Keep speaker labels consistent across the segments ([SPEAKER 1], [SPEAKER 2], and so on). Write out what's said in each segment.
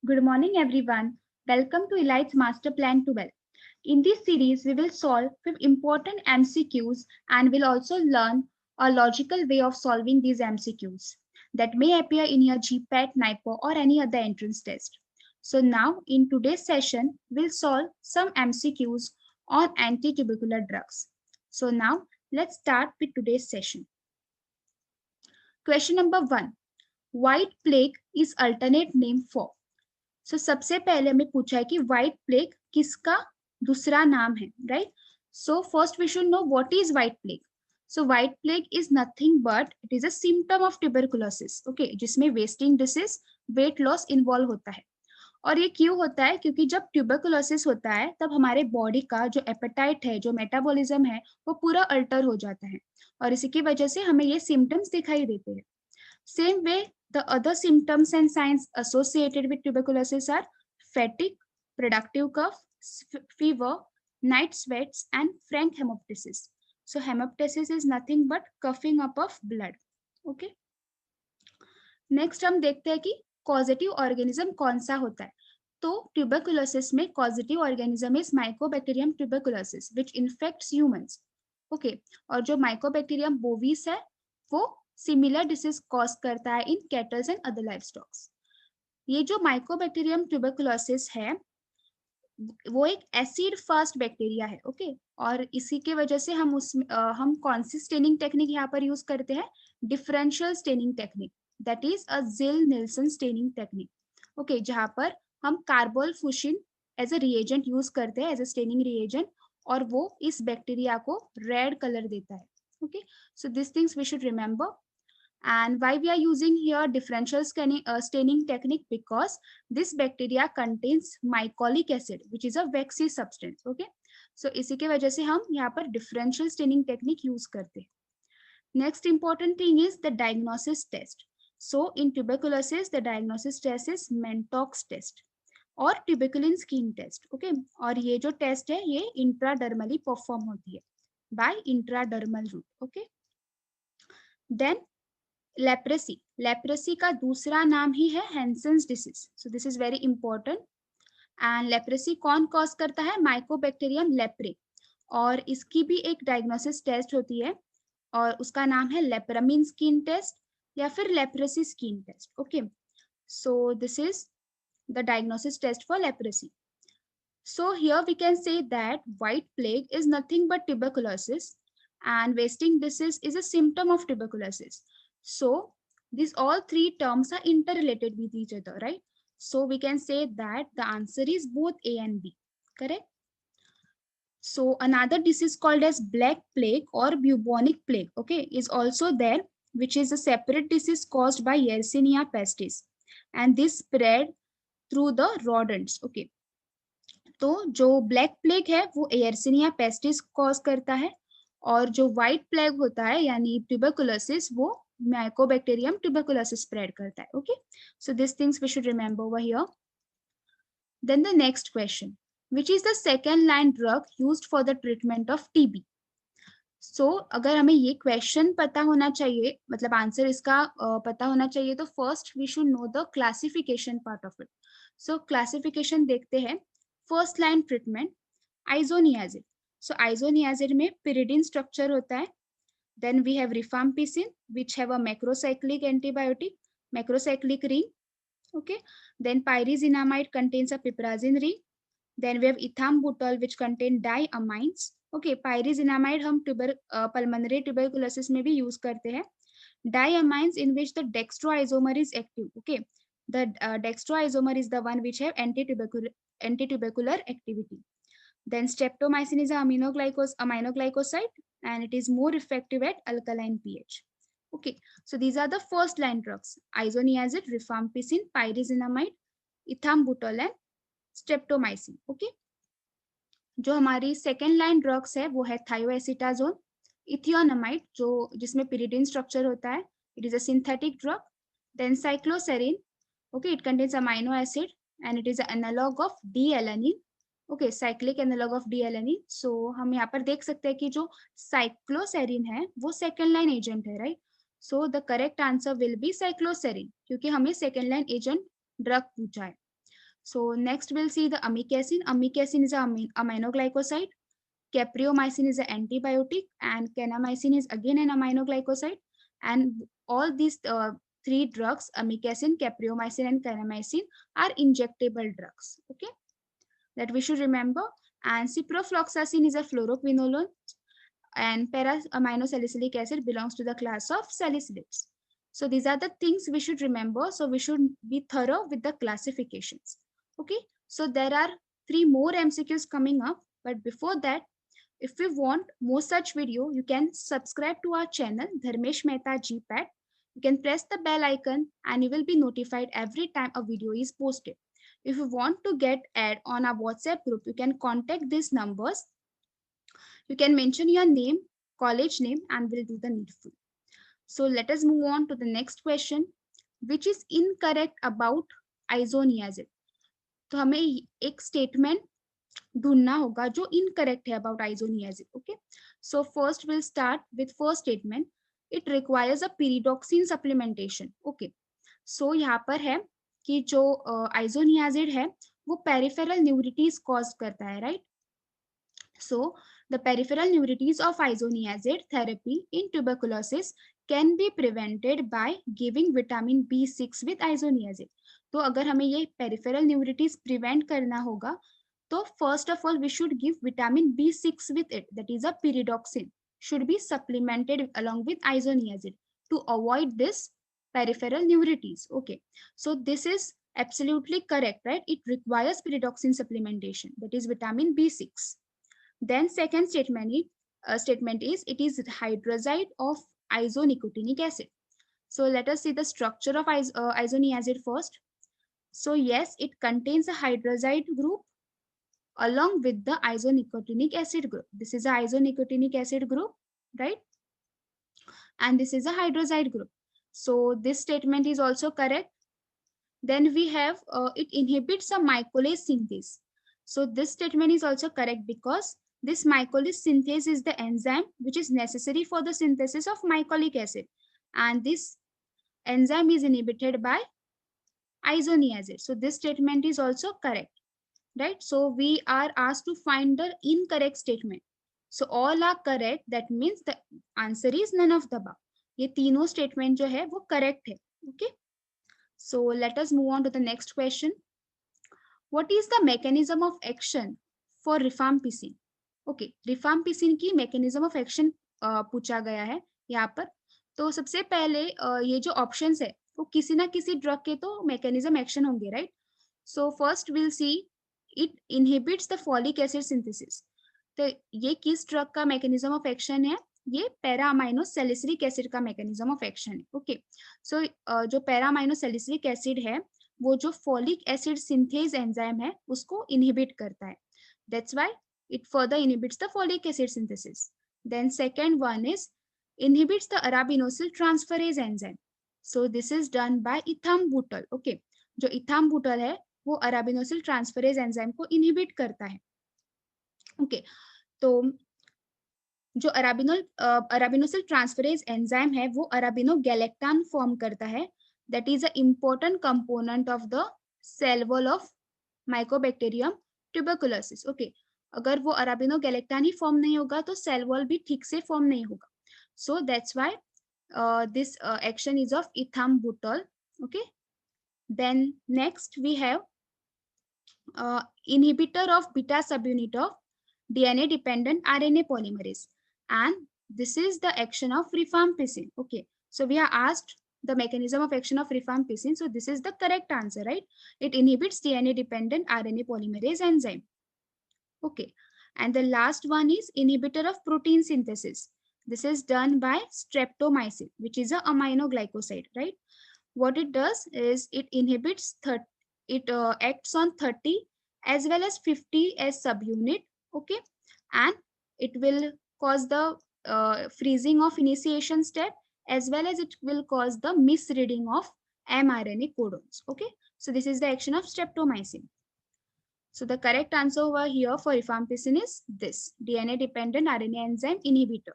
[SPEAKER 1] Good morning, everyone. Welcome to Elite's Master Plan to Well. In this series, we will solve 5 important MCQs and will also learn a logical way of solving these MCQs that may appear in your GPAT, NIPO, or any other entrance test. So now, in today's session, we'll solve some MCQs on antitubercular drugs. So now, let's start with today's session. Question number 1. White plague is alternate name for. सो सबसे पहले हमें पूछा है कि white plague किसका दूसरा नाम है, right? So first we should know what is white plague. So white plague is nothing but it is a symptom of tuberculosis, okay, जिसमें wasting disease, weight loss involve होता है. और ये क्यों होता है? क्योंकि जब ट्यूबरकुलोसिस होता है तब हमारे बॉडी का जो एपेटाइट है, जो मेटाबॉलिज्म है, वो पूरा अल्टर हो जाता है और इसी की वजह से हमें ये सिम्टम्स दिखाई देते हैं. Same way, the other symptoms and signs associated with tuberculosis are fatigue, productive cough, fever, night sweats, and frank hemoptysis. So hemoptysis is nothing but coughing up of blood. Okay. Next हम देखते हैं कि causative organism कौन सा होता है. तो tuberculosis में causative organism is Mycobacterium tuberculosis, which infects humans. Okay. और जो Mycobacterium bovis है, वो सिमिलर डिसीज कॉज करता है इन kettles and other life stocks. ये जो माइकोबैक्टीरियम ट्यूबरकुलोसिस है वो एक एसिड फास्ट बैक्टीरिया है, ओके. और इसी के वजह से हम कौन सी स्टेनिंग टेक्निक यहाँ पर यूज करते हैं? Differential staining technique, that is a Ziehl Neelsen staining technique, okay, जहां पर हम carbolfuchsin as a reagent use करते हैं, एज अ स्टेनिंग रिएजेंट, और वो इस बैक्टीरिया को रेड कलर देता है. Okay, so these things we should remember. And why we are using here differential staining technique? Because this bacteria contains mycolic acid, which is a waxy substance. Okay, so इसी के वजह से हम यहाँ पर differential staining technique use करते हैं. Next important thing is the diagnosis test. So in tuberculosis, the diagnosis test is Mantoux test और tuberculin skin test. Okay, और ये जो test है ये intradermally perform होती है by intradermal route. Okay, then leprosy. Leprosy का दूसरा नाम ही है Hansen's disease. So this is very important. And leprosy कौन कॉज करता है? Mycobacterium leprae. और इसकी भी एक डायग्नोसिस टेस्ट होती है और उसका नाम है लेप्रामिन स्किन टेस्ट या फिर leprosy skin test. Okay, so this is the diagnosis test for leprosy. So here we can say that white plague is nothing but tuberculosis and wasting disease is a symptom of tuberculosis. So these all three terms are interrelated with each other, right? So we can say that the answer is both A and B, correct? So another disease called as black plague or bubonic plague, okay, is also there, which is a separate disease caused by Yersinia pestis, and this spread through the rodents. Okay, तो जो black plague है वो एयरसिनिया pestis cause करता है और जो white plague होता है यानी ट्यूबरकुलोसिस वो माइकोबैक्टीरियम ट्यूबरकुलोसिस स्प्रेड करता है. Okay, so this things we should remember over here. Then the next question, which is the second line drug used for the treatment of TB. So अगर हमें ये question पता होना चाहिए, मतलब आंसर इसका पता होना चाहिए, तो first we should know the classification part of it. So classification देखते हैं. First line treatment isoniazid. So isoniazid में pyridine स्ट्रक्चर होता है. Then we have rifampicin which have a macrocyclic antibiotic, macrocyclic ring. Okay, then pyrizinamide contains a piperazine ring. Then we have ethambutol which contain diamines. Okay, pyrizinamide हम pulmonary tuberculosis में भी use करते हैं. Diamines in which the dextroisomer is active. Okay, the dextroisomer is the one which have anti-tubercular activity. Then streptomycin is an aminoglycoside and it is more effective at alkaline pH. Okay, so these are the first line drugs: isoniazid, rifampicin, pyrizinamide, ethambutol and streptomycin. Okay, जो हमारी second line drugs है वो है थायोएसिटाजोन, इथियोनामाइड जो जिसमें pyridine structure होता है, it is a synthetic drug. Then cycloserine, okay, it contains amino acid and it is analogue of D alanine. Okay, cyclic analogue of D alanine. So हम यहाँ पर देख सकते हैं कि जो साइक्लोसेरिन है वो सेकेंड लाइन एजेंट है, right? So the correct answer will be cycloserine क्योंकि हमें सेकेंड लाइन एजेंट ड्रग पूछा है. So next we'll see the amikacin. Amikacin is an aminoglycoside. Capreomycin is an antibiotic, and kanamycin is again an aminoglycoside. And all these three drugs, amikacin, capreomycin, and kanamycin, are injectable drugs. Okay, that we should remember. And ciprofloxacin is a fluoroquinolone, and para-aminosalicylic acid belongs to the class of salicylates. So these are the things we should remember. So we should be thorough with the classifications. Okay, so there are 3 more MCQs coming up, but before that, if you want more such video, you can subscribe to our channel Dharmesh Mehta GPAT. You can press the bell icon and you will be notified every time a video is posted. If you want to get add on our WhatsApp group, you can contact these numbers. You can mention your name, college name, and we'll do the needful. So let us move on to the next question, which is incorrect about isoniazid. तो हमें एक statement ढूंढना होगा जो incorrect है about isoniazid. Okay, so first will start with first statement. It requires a pyridoxine supplementation. Okay, so यहाँ पर है कि जो आइसोनियाजिड है वो पेरिफेरल न्यूरिटीज कॉज करता है, right? So the peripheral neuritis of isoniazid therapy in tuberculosis can be prevented by giving vitamin B6 with isoniazid. तो अगर हमें ये peripheral neuritis prevent करना होगा तो first of all we should give vitamin B6 with it, that is a pyridoxine should be supplemented along with isoniazid to avoid this peripheral neuritis. Okay, so this is absolutely correct, right? It requires pyridoxine supplementation, that is vitamin B6. Then second statement is it is hydrazide of isonicotinic acid. So let us see the structure of isoniazid first. So yes, it contains a hydrazide group along with the isonicotinic acid group. This is a isonicotinic acid group, right? And this is a hydrazide group. So this statement is also correct. Then we have it inhibits a mycolase synthase. So this statement is also correct because this mycolase synthase is the enzyme which is necessary for the synthesis of mycolic acid. And this enzyme is inhibited by isoniazid. So this statement is also correct, right? So we are asked to find the incorrect statement. So all are correct. That means the answer is none of the above. ये तीनों statement जो है वो correct है. Okay. So let us move on to the next question. What is the mechanism of action for rifampicin? Okay, rifampicin की mechanism of action पूछा गया है यहाँ पर. तो सबसे पहले ये जो options है वो किसी ना किसी drug के तो mechanism action होंगे, right? So first we'll see it inhibits the folic acid synthesis. तो ये किस drug का mechanism of action है? ये पैरा अमाइनो सैलिसिलिक एसिड का मैकेनिज्म ऑफ एक्शन है. ओके, सो जो पैरा अमाइनो सैलिसिलिक एसिड है वो जो फॉलिक एसिड सिंथेज एंजाइम है उसको इनहिबिट करता है. That's why it further inhibits the folic acid synthesis. Then second one is inhibits the arabinosyl transferase enzyme. So this is done by ethambutol. Okay, जो ethambutol है वो arabinosyl transferase enzyme को inhibit करता है. Okay, तो जो अराबिनोसिल transferase enzyme है वो अराबिनोगैलेक्टान फॉर्म करता है. That is a important component of the cell wall of mycobacterium tuberculosis. Okay, अगर वो अराबिनोगैलेक्टान ही फॉर्म नहीं होगा तो सेल वॉल भी ठीक से फॉर्म नहीं होगा. So that's why this action is of ethambutol. Okay, then next we have inhibitor of beta subunit of DNA dependent RNA polymerase, and this is the action of rifampicin. Okay, so we are asked the mechanism of action of rifampicin, so this is the correct answer, right? It inhibits DNA dependent RNA polymerase enzyme. Okay, and the last one is inhibitor of protein synthesis. This is done by streptomycin, which is a aminoglycoside, right? What it does is it inhibits acts on 30 as well as 50 as subunit. Okay, and it will cause the freezing of initiation step as well as it will cause the misreading of mRNA codons. Okay, so this is the action of streptomycin. So the correct answer over here for rifampicin is this DNA dependent RNA enzyme inhibitor.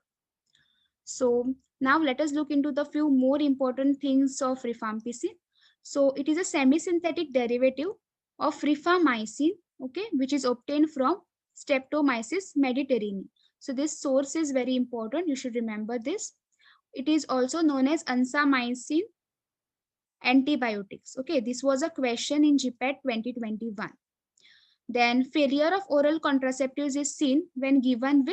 [SPEAKER 1] So now let us look into the few more important things of rifampicin. So it is a semi-synthetic derivative of rifamycin, okay, which is obtained from Streptomyces mediterranean. So this source is very important. You should remember this. It is also known as ansamycin antibiotics. Okay, this was a question in GPAT 2021. Then failure of oral contraceptives is seen when given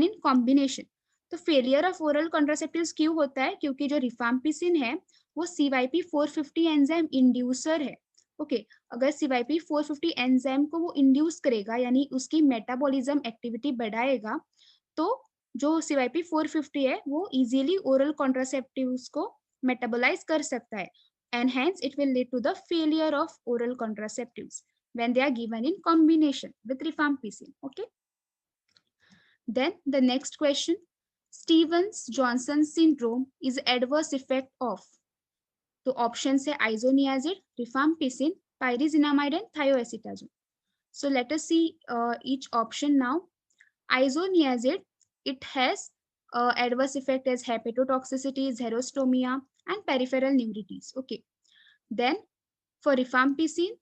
[SPEAKER 1] in combination. तो failure of oral contraceptives क्यों होता है? क्योंकि जो rifampicin है वो CYP450 enzyme inducer है. Okay अगर CYP450 एंजाइम को वो इंड्यूस करेगा यानी उसकी मेटाबॉलिज्म एक्टिविटी बढ़ाएगा तो जो CYP450 है वो इजीली ओरल कॉन्ट्रासेप्टिव्स को मेटाबोलाइज कर सकता है and hence it will lead to the failure of oral contraceptives when they are given in combination with rifampicin. Okay, then the next question, Stevens-Johnson syndrome is adverse effect of. तो option है isoniazid, rifampicin, pyrazinamide and thioacetazone. So let us see each option now. Isoniazid, it has adverse effect as hepatotoxicity, xerostomia, and peripheral neuritis. Okay. Then for rifampicin,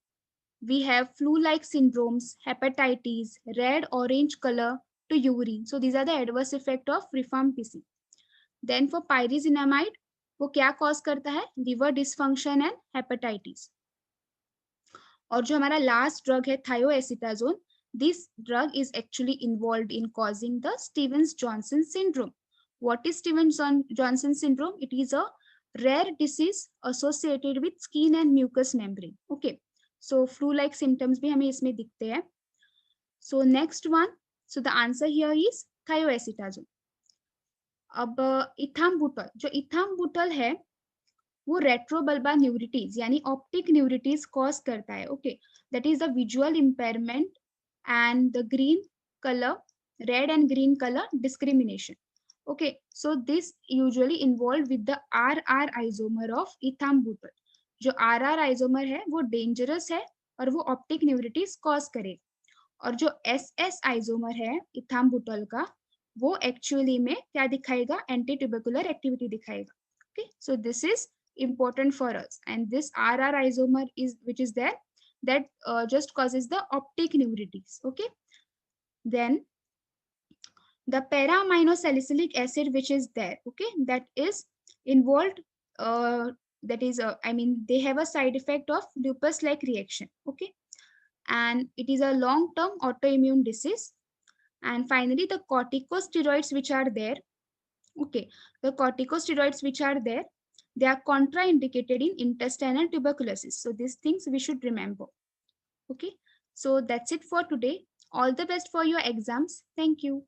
[SPEAKER 1] we have flu-like syndromes, hepatitis, red orange color to urine. So these are the adverse effect of rifampicin. Then for pyrazinamide, वो क्या cause करता है? Liver dysfunction and hepatitis. और जो हमारा last drug है थायोएसिटाजोन, this drug is actually involved in causing the Stevens-Johnson syndrome. What is Stevens-Johnson syndrome? It is a rare disease associated with skin and mucous membrane. Okay, so flu-like symptoms भी हमें इसमें दिखते हैं. So next one, so the answer here is thiioacetatone. अब इथाम्बुटल, जो इथाम्बुटल है वो रेट्रोबल्बा न्यूरिटीज यानी ऑप्टिक न्यूरिटीज कॉज करता है. Okay, that is the visual impairment and the green color, red and green color discrimination. Okay, so this usually involved with the RR isomer of ethambutol. जो RR isomer है वो dangerous है और वो optic neuritis cause करे. और जो SS isomer है ethambutol का वो actually में क्या दिखाएगा? एंटी ट्यूबरकुलर एक्टिविटी दिखाएगा. Okay, so this is important for us, and this RR isomer is which is there that just causes the optic neuritis. Okay, then the para-aminosalicylic acid which is there, okay, that is involved, that is I mean they have a side effect of lupus like reaction. Okay, and it is a long term autoimmune disease. And finally the corticosteroids which are there, okay, the corticosteroids which are there, they are contraindicated in intestinal tuberculosis. So these things we should remember. Okay, so that's it for today. All the best for your exams. Thank you.